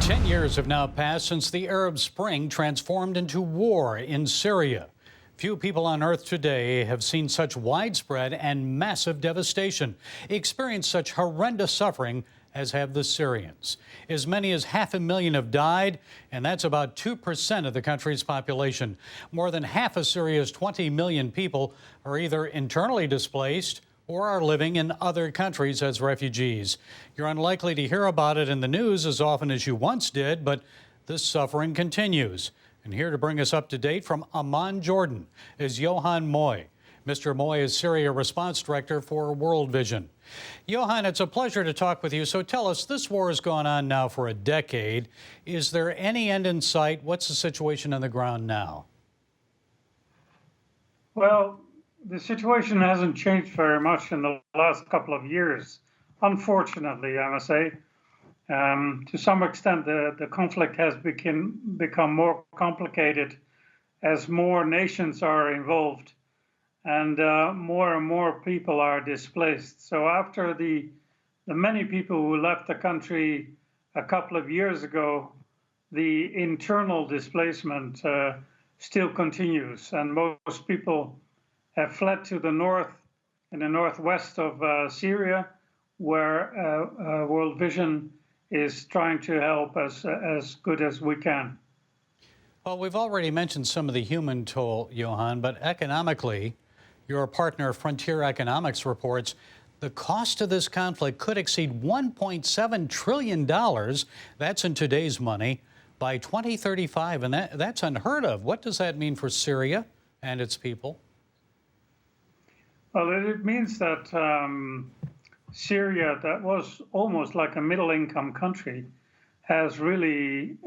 10 years have now passed since the Arab Spring transformed into war in Syria. Few people on earth today have seen such widespread and massive devastation, experienced such horrendous suffering as have the Syrians. As many as 500,000 have died, and that's about 2% of the country's population. More than half of Syria's 20 million people are either internally displaced or are living in other countries as refugees. You're unlikely to hear about it in the news as often as you once did, but this suffering continues. And here to bring us up to date from Amman, Jordan, is Johan Mooij. Mr. Mooij is Syria Response Director for World Vision. Johan, it's a pleasure to talk with you. So tell us, this war has gone on now for a decade. Is there any end in sight? What's the situation on the ground now? Well, the situation hasn't changed very much in the last couple of years, unfortunately, I must say. To some extent, the conflict has become more complicated as more nations are involved and more people are displaced. So after the many people who left the country a couple of years ago, the internal displacement still continues, and most people have fled to the north and the northwest of Syria, where World Vision is trying to help us as good as we can. Well, we've already mentioned some of the human toll, Johan, but economically, your partner Frontier Economics reports the cost of this conflict could exceed $1.7 trillion. That's in today's money by 2035, and that's unheard of. What does that mean for Syria and its people? Well, it means that Syria, that was almost like a middle-income country, has really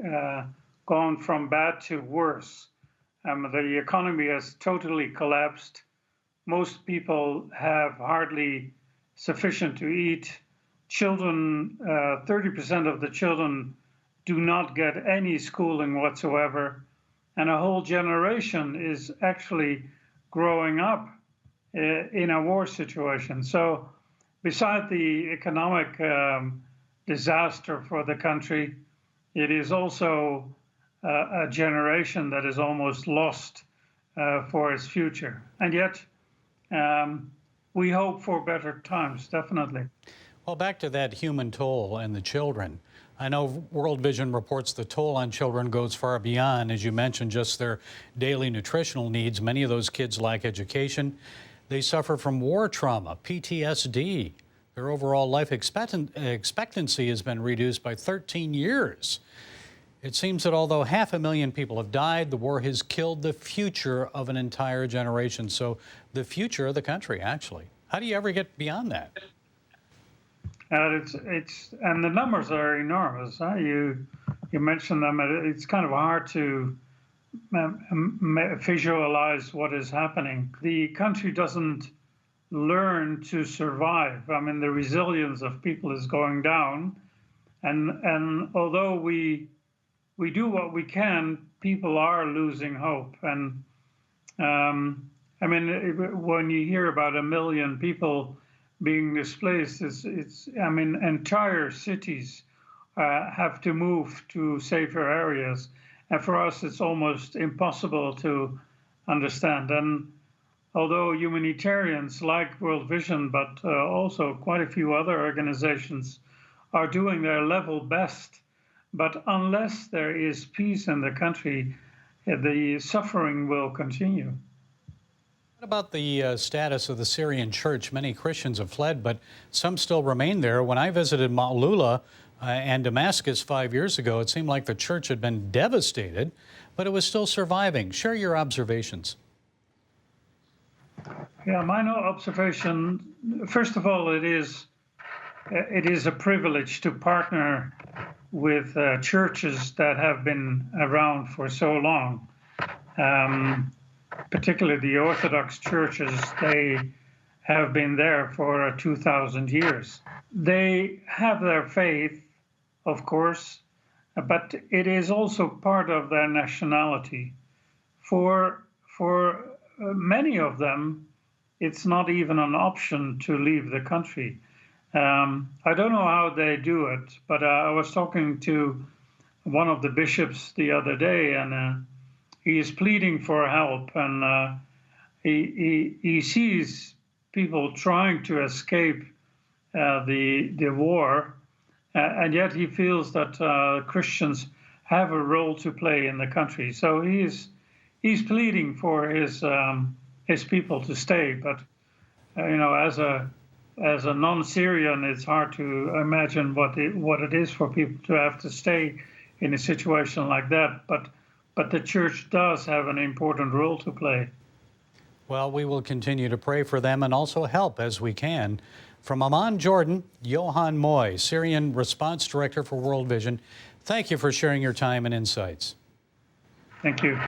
gone from bad to worse. The economy has totally collapsed. Most people have hardly sufficient to eat. Children, 30% of the children do not get any schooling whatsoever. And a whole generation is actually growing up in a war situation. So beside the economic disaster for the country, it is also a generation that is almost lost for its future. And yet, we hope for better times, definitely. Well, back to that human toll and the children. I know World Vision reports the toll on children goes far beyond, as you mentioned, just their daily nutritional needs. Many of those kids lack education. They suffer from war trauma, PTSD. Their overall life expectancy has been reduced by 13 years. It seems that although 500,000 people have died, the war has killed the future of an entire generation. So the future of the country, actually. How do you ever get beyond that? And the numbers are enormous. Huh? You mentioned them. It's kind of hard to visualize what is happening. The country doesn't learn to survive. I mean, the resilience of people is going down, and although we do what we can, people are losing hope. And I mean, when you hear about 1 million people being displaced, I mean, entire cities have to move to safer areas. And for us, it's almost impossible to understand. And although humanitarians like World Vision, but also quite a few other organizations are doing their level best, but unless there is peace in the country, the suffering will continue. What about the status of the Syrian church? Many Christians have fled, but some still remain there. When I visited Ma'lula and Damascus 5 years ago, it seemed like the church had been devastated, but it was still surviving. Share your observations. Yeah, my observation, first of all, it is a privilege to partner with churches that have been around for so long. Particularly the Orthodox churches, they have been there for 2,000 years. They have their faith, of course, but it is also part of their nationality. For many of them, it's not even an option to leave the country. I don't know how they do it, but I was talking to one of the bishops the other day, and he is pleading for help, and he sees people trying to escape the war, and yet he feels that Christians have a role to play in the country. So he's pleading for his people to stay. But as a non-Syrian, it's hard to imagine what it is for people to have to stay in a situation like that. But the church does have an important role to play. Well, we will continue to pray for them and also help as we can. From Amman, Jordan, Johan Mooij, Syrian Response Director for World Vision, thank you for sharing your time and insights. Thank you.